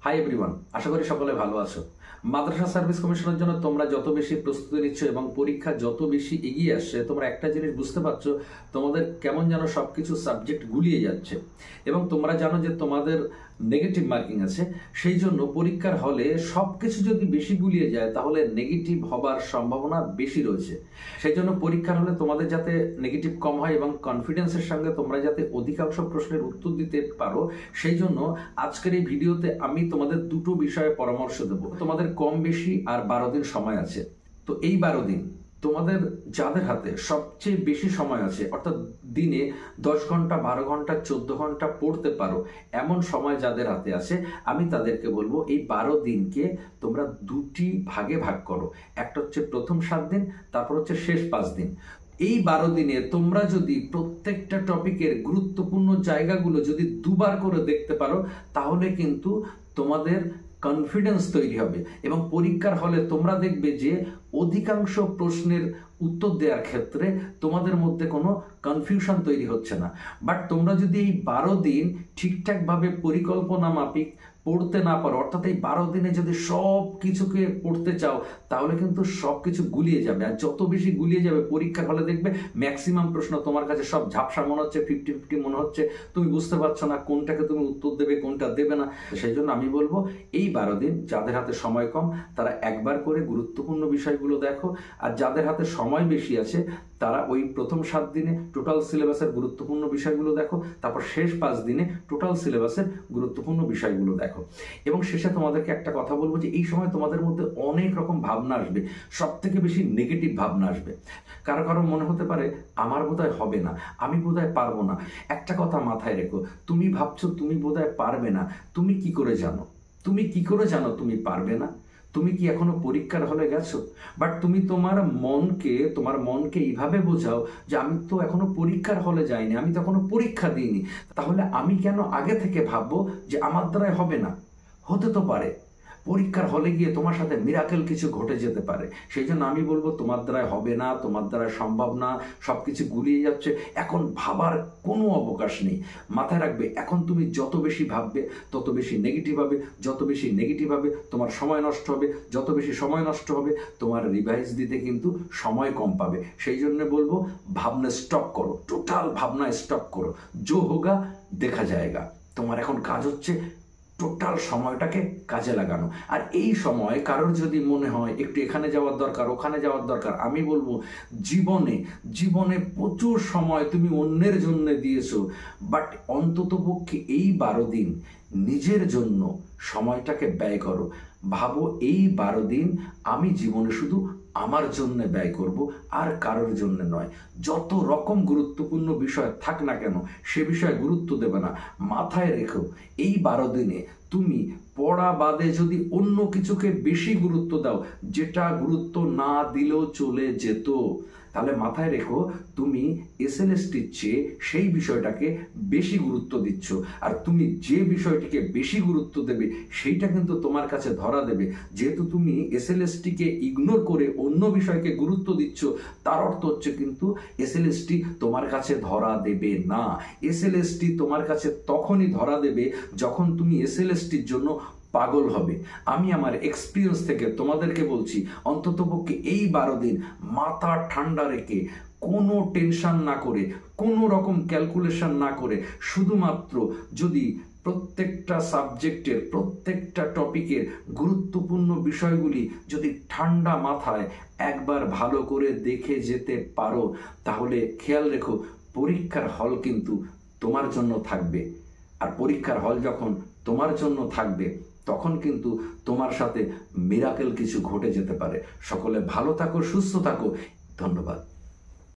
Hi everyone, আশা করি সকলে ভালো আছো। মাদ্রাসা সার্ভিস কমিশনের জন্য তোমরা যত বেশি প্রস্তুতি নিচ্ছ এবং পরীক্ষা যত বেশি এগিয়ে আসছে, তোমরা একটা জিনিস বুঝতে পারছো, তোমাদের কেমন যেন সবকিছু সাবজেক্ট গুলিয়ে যাচ্ছে এবং তোমরা জানো যে তোমাদের নেগেটিভ মার্কিং আছে। সেই জন্য পরীক্ষার হলে সবকিছু যদি বেশি গুলিয়ে যায় তাহলে নেগেটিভ হবার সম্ভাবনা বেশি রয়েছে। সেই জন্য পরীক্ষার হলে তোমাদের যাতে নেগেটিভ কম হয় এবং কনফিডেন্সের সঙ্গে তোমরা যাতে অধিকাংশ প্রশ্নের উত্তর দিতে পারো, সেই জন্য আজকের এই ভিডিওতে আমি তোমাদের দুটো বিষয়ে পরামর্শ দেবো। তোমাদের কম বেশি আর 12 দিন সময় আছে। তো এই 12 দিন তোমাদের যাদের হাতে সবচেয়ে বেশি সময় আছে, অর্থাৎ দিনে 10 ঘন্টা, 12 ঘন্টা, 14 ঘন্টা পড়তে পারো এমন সময় যাদের হাতে আছে, আমি তাদেরকে বলবো এই 12 দিনকে তোমরা দুটি ভাগে ভাগ করো। একটা হচ্ছে প্রথম 7 দিন, তারপর হচ্ছে শেষ 5 দিন। এই 12 দিনে তোমরা যদি প্রত্যেকটা টপিকের গুরুত্বপূর্ণ জায়গাগুলো যদি দুবার করে দেখতে পারো, তাহলে কিন্তু তোমাদের কনফিডেন্স তৈরি হবে এবং পরীক্ষার হলে তোমরা দেখবে যে অধিকাংশ প্রশ্নের উত্তর দেওয়ার ক্ষেত্রে তোমাদের মধ্যে কোনো কনফিউশন তৈরি হচ্ছে না। বাট তোমরা যদি এই 12 দিন ঠিকঠাকভাবে পরিকল্পনা মাফিক পড়তে না পারো, অর্থাৎ এই 12 দিনে যদি সব কিছুকে পড়তে চাও, তাহলে কিন্তু সব কিছু গুলিয়ে যাবে। আর যত বেশি গুলিয়ে যাবে পরীক্ষার হলে দেখবে ম্যাক্সিমাম প্রশ্ন তোমার কাছে সব ঝাপসা মনে হচ্ছে, 50-50 মনে হচ্ছে, তুমি বুঝতে পারছো না কোনটাকে তুমি উত্তর দেবে কোনটা দেবে না। সেই জন্য আমি বলবো এই 12 দিন যাদের হাতে সময় কম তারা একবার করে গুরুত্বপূর্ণ বিষয়গুলো দেখো, আর যাদের হাতে সময় বেশি আছে তারা ওই প্রথম 7 দিনে টোটাল সিলেবাসের গুরুত্বপূর্ণ বিষয়গুলো দেখো, তারপর শেষ 5 দিনে টোটাল সিলেবাসের গুরুত্বপূর্ণ বিষয়গুলো দেখো। এবং শেষে তোমাদেরকে একটা কথা বলবো যে এই সময় তোমাদের মধ্যে অনেক রকম ভাবনা আসবে, সব থেকে বেশি নেগেটিভ ভাবনা আসবে। কারো কারো মনে হতে পারে আমার বোধহয় হবে না, আমি বোধহয় পারবো না। একটা কথা মাথায় রেখো, তুমি ভাবছো তুমি বোধহয় পারবে না, তুমি কি করে জানো? তুমি কি করে জানো তুমি পারবে না? তুমি কি এখনো পরীক্ষার হলে গেছো? বাট তুমি তোমার মনকে এইভাবে বোঝাও যে আমি তো এখনো পরীক্ষার হলে যাইনি, আমি তো এখনো পরীক্ষা দিইনি, তাহলে আমি কেন আগে থেকে ভাববো যে আমার দ্বারাই হবে না? হতে তো পারে, পরীক্ষার হলে গিয়ে তোমার সাথে মিরাকেল কিছু ঘটে যেতে পারে। সেই জন্য আমি বলবো তোমার দ্বারাই হবে না, তোমার দ্বারা সম্ভব না, সবকিছু গুলিয়ে যাচ্ছে, এখন ভাবার কোনো অবকাশ নেই। মাথায় রাখবে, এখন তুমি যত বেশি ভাববে তত বেশি নেগেটিভ হবে, যত বেশি নেগেটিভ হবে তোমার সময় নষ্ট হবে, যত বেশি সময় নষ্ট হবে তোমার রিভাইজ দিতে কিন্তু সময় কম পাবে। সেই জন্য বলবো ভাবনা স্টপ করো, টোটাল ভাবনা স্টপ করো, জো হোগা দেখা যায়গা। তোমার এখন কাজ হচ্ছে টোটাল সময়টাকে কাজে লাগানো। আর এই সময় কারোর যদি মনে হয় একটু এখানে যাওয়ার দরকার, ওখানে যাওয়ার দরকার, আমি বলবো জীবনে প্রচুর সময় তুমি অন্যের জন্য দিয়েছো, বাট অন্ততপক্ষে এই 12 দিন নিজের জন্য সময়টাকে ব্যয় করো। ভাবো এই 12 দিন আমি জীবনে শুধু আমার জন্য ব্যয় করব, আর কারোর জন্য নয়। যত রকম গুরুত্বপূর্ণ বিষয় থাক না কেন সে বিষয়ে গুরুত্ব দেবে না। মাথায় রেখো এই 12 দিনে তুমি পড়া বাদে যদি অন্য কিছুকে বেশি গুরুত্ব দাও, যেটা গুরুত্ব না দিলেও চলে যেত, তাহলে মাথায় রেখো তুমি এসএলএসটির চেয়ে সেই বিষয়টাকে বেশি গুরুত্ব দিচ্ছ। আর তুমি যে বিষয়টিকে বেশি গুরুত্ব দেবে সেইটা কিন্তু তোমার কাছে ধরা দেবে। যেহেতু তুমি এসএলএসটিকে ইগনোর করে অন্য বিষয়কে গুরুত্ব দিচ্ছ, তার অর্থ হচ্ছে কিন্তু এসএলএসটি তোমার কাছে ধরা দেবে না। এসএলএসটি তোমার কাছে তখনই ধরা দেবে যখন তুমি এসএলএসটির জন্য পাগল হবে। আমি আমার এক্সপিরিয়েন্স থেকে তোমাদেরকে বলছি, অন্ততপক্ষে এই 12 দিন মাথা ঠান্ডা রেখে, কোনো টেনশন না করে, কোনো রকম ক্যালকুলেশন না করে, শুধুমাত্র যদি প্রত্যেকটা সাবজেক্টের প্রত্যেকটা টপিকের গুরুত্বপূর্ণ বিষয়গুলি যদি ঠান্ডা মাথায় একবার ভালো করে দেখে যেতে পারো, তাহলে খেয়াল রেখো পরীক্ষার হল কিন্তু তোমার জন্য থাকবে। আর পরীক্ষার হল যখন তোমার জন্য থাকবে তখন কিন্তু তোমার সাথে মিরাকেল কিছু ঘটে যেতে পারে। সকলে ভালো থাকো, সুস্থ থাকো, ধন্যবাদ।